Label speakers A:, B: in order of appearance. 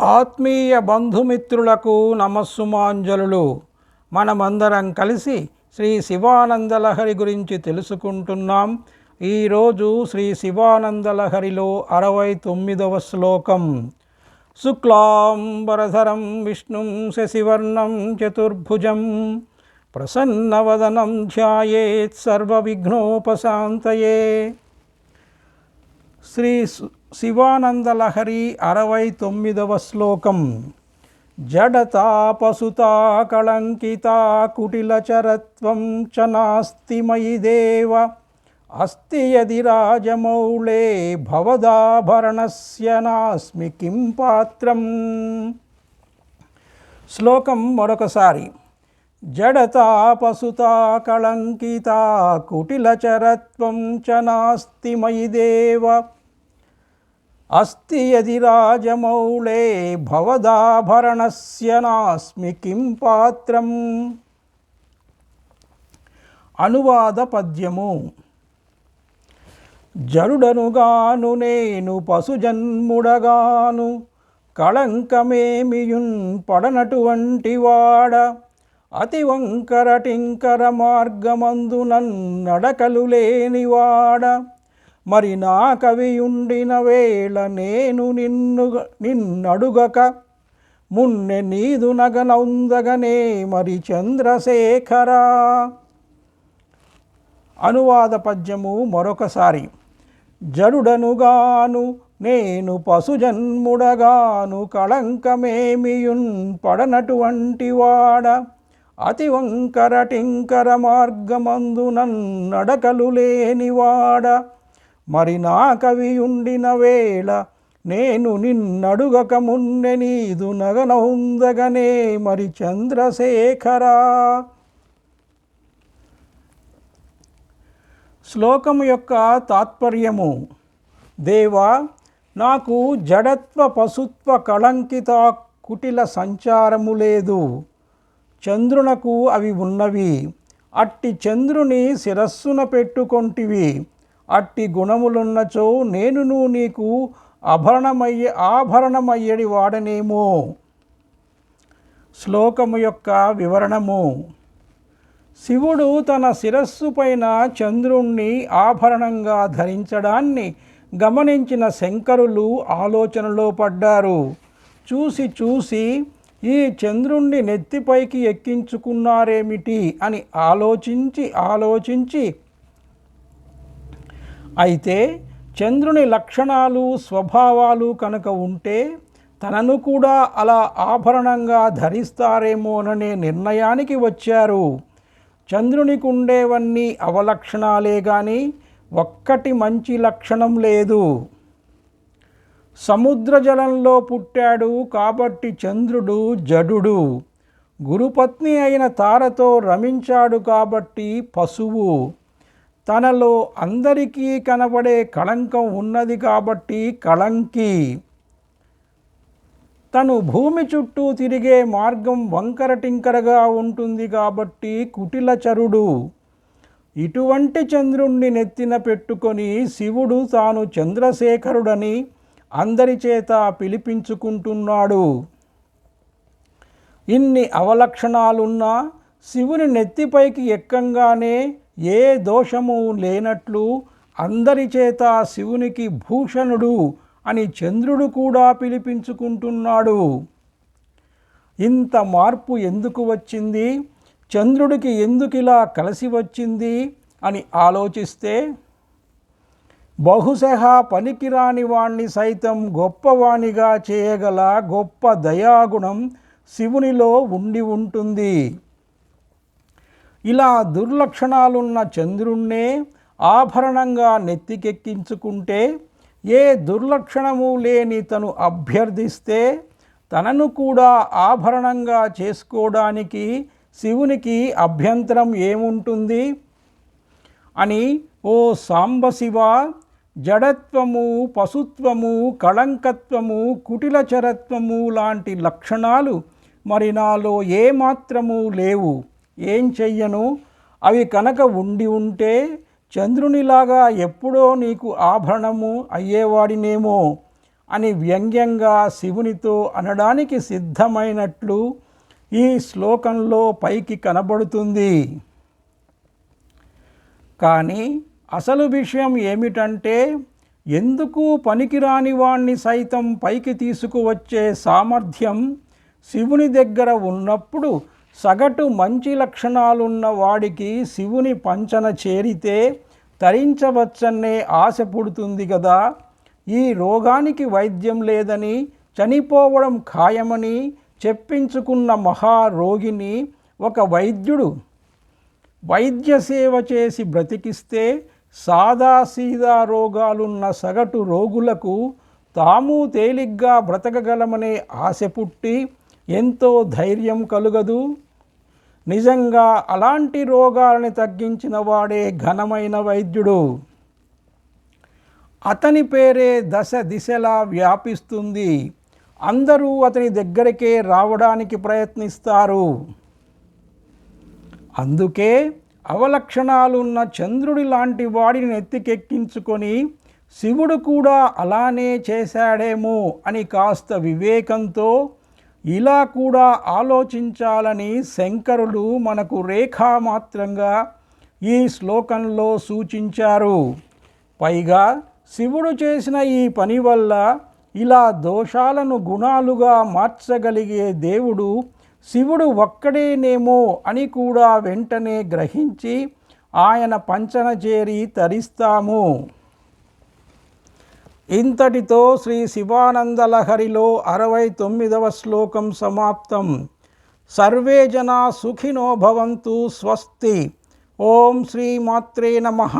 A: ఆత్మీయ బంధుమిత్రులకు నమస్సుమాంజలులు. మనమందరం కలిసి శ్రీ శివానందలహరి గురించి తెలుసుకుంటున్నాం. ఈరోజు శ్రీ శివానందలహరిలో 69వ శ్లోకం. శుక్లాంబరధరం విష్ణుం శశివర్ణం చతుర్భుజం ప్రసన్నవదనం ధ్యాయేత్ సర్వవిఘ్నోపశాంతయే. శ్రీ శివానందలహరి 69వ శ్లోకం. జడతాపసుతా కళంకితా కుటిలచరత్వం చ నాస్తి మయి దేవ అస్తి యది రాజమౌళే భవదాభరణస్య నాస్మి కిం పాత్రం. శ్లోకం మరొకసారి. జడతాపసుతా కళంకితా కుటిలచరత్వం చ నాస్తి మయి దేవ అస్తి యది రాజమౌళే భవదాభరణస్య నాస్మి కిం పాత్రం. అనువాద పద్యము. జడుడనుగాను నేను పశుజన్ముడగాను కళంకమేమియున్ పడనటువంటి వాడ అతి వంకర టింకర మార్గమందు నన్నడకలు లేనివాడ మరి నా కవియుండిన వేళ నేను నిన్నడుగక మున్నె నీదు నగనౌందగనే మరి చంద్రశేఖరా. అనువాద పద్యము మరొకసారి. జడుడనుగాను నేను పశుజన్ముడగాను కళంకమేమియున్ పడనటువంటి వాడ అతి వంకర టింకర మార్గమందు నన్నడకలు లేనివాడ మరి నా కవియుండిన వేళ నేను నిన్నడుగక మున్నె నీదు నగనౌందగనే మరి చంద్రశేఖరా. శ్లోకము యొక్క తాత్పర్యము. దేవా, నాకు జడత్వ పశుత్వ కళంకిత కుటిల సంచారము లేదు. చంద్రునకు అవి ఉన్నవి. అట్టి చంద్రుని శిరస్సున పెట్టుకొంటివి. అట్టి గుణములున్నచో నేనును నీకు ఆభరణమయ్యడి వాడనేమో. శ్లోకము యొక్క వివరణము. శివుడు తన శిరస్సు పైన చంద్రుణ్ణి ఆభరణంగా ధరించడాన్ని గమనించిన శంకరులు ఆలోచనలో పడ్డారు. చూసి చూసి ఈ చంద్రుణ్ణి నెత్తిపైకి ఎక్కించుకున్నారేమిటి అని ఆలోచించి అయితే చంద్రుని లక్షణాలు స్వభావాలు కనుక ఉంటే తనను కూడా అలా ఆభరణంగా ధరిస్తారేమోననే నిర్ణయానికి వచ్చారు. చంద్రునికి ఉండేవన్నీ అవలక్షణాలే గాని ఒక్కటి మంచి లక్షణం లేదు. సముద్ర జలంలో పుట్టాడు కాబట్టి చంద్రుడు జడుడు. గురుపత్ని అయిన తారతో రమించాడు కాబట్టి పశువు. తనలో అందరికీ కనబడే కళంకం ఉన్నది కాబట్టి కళంకి. తను భూమి చుట్టూ తిరిగే మార్గం వంకర టింకరగా ఉంటుంది కాబట్టి కుటిలచరుడు. ఇటువంటి చంద్రుణ్ణి నెత్తిన పెట్టుకొని శివుడు తాను చంద్రశేఖరుడని అందరి చేత పిలిపించుకుంటున్నాడు. ఇన్ని అవలక్షణాలున్నా శివుని నెత్తిపైకి ఎక్కంగానే ఏ దోషము లేనట్లు అందరి చేత శివునికి భూషణుడు అని చంద్రుడు కూడా పిలిపించుకుంటున్నాడు. ఇంత మార్పు ఎందుకు వచ్చింది? చంద్రుడికి ఎందుకిలా కలిసి వచ్చింది అని ఆలోచిస్తే బహుశః పనికిరాని వాణ్ణి సైతం గొప్పవాణిగా చేయగల గొప్ప దయాగుణం శివునిలో ఉండి ఉంటుంది. ఇలా దుర్లక్షణాలున్న చంద్రుణ్ణే ఆభరణంగా నెత్తికెక్కించుకుంటే ఏ దుర్లక్షణము లేని తను అభ్యర్థిస్తే తనను కూడా ఆభరణంగా చేసుకోవడానికి శివునికి అభ్యంతరం ఏముంటుంది అని ఓ సాంబశివ, జడత్వము, పశుత్వము, కళంకత్వము, కుటిలచరత్వము లాంటి లక్షణాలు మరి నాలో ఏమాత్రము లేవు. ఏం చెయ్యను? అవి కనుక ఉంటే చంద్రునిలాగా ఎప్పుడో నీకు ఆభరణము అయ్యేవాడినేమో అని వ్యంగ్యంగా శివునితో అనడానికి సిద్ధమైనట్లు ఈ శ్లోకంలో పైకి కనబడుతుంది. కానీ అసలు విషయం ఏమిటంటే, ఎందుకు పనికిరాని వాణ్ణి సైతం పైకి తీసుకువచ్చే సామర్థ్యం శివుని దగ్గర ఉన్నప్పుడు సగటు మంచి లక్షణాలున్న వాడికి శివుని పంచన చేరితే తరించవచ్చనే ఆశ పుడుతుంది కదా. ఈ రోగానికి వైద్యం లేదని, చనిపోవడం ఖాయమని చెప్పించుకున్న మహారోగిని ఒక వైద్యుడు వైద్య సేవ చేసి బ్రతికిస్తే సాదాసీదా రోగాలున్న సగటు రోగులకు తాము తేలిగ్గా బ్రతకగలమనే ఆశ పుట్టి ఎంతో ధైర్యం కలుగదు. నిజంగా అలాంటి రోగాలని తగ్గించిన వాడే ఘనమైన వైద్యుడు. అతని పేరే దశ దిశలా వ్యాపిస్తుంది. అందరూ అతని దగ్గరికే రావడానికి ప్రయత్నిస్తారు. అందుకే అవలక్షణాలున్న చంద్రుడి లాంటి వాడిని నెత్తికెక్కించుకొని శివుడు కూడా అలానే చేశాడేమో అని కాస్త వివేకంతో ఇలా కూడా ఆలోచించాలని శంకరులు మనకు రేఖామాత్రంగా ఈ శ్లోకంలో సూచించారు. పైగా శివుడు చేసిన ఈ పని వల్ల ఇలా దోషాలను గుణాలుగా మార్చగలిగే దేవుడు శివుడు ఒక్కడేనేమో అని కూడా వెంటనే గ్రహించి ఆయన పంచన చేరి తరిస్తాము. ఇంతటితో శ్రీ శివానందలహరిలో 69వ శ్లోకం సమాప్తం. సర్వే జనా సుఖినో భవంతు. స్వస్తి. ఓం శ్రీ మాత్రే నమః.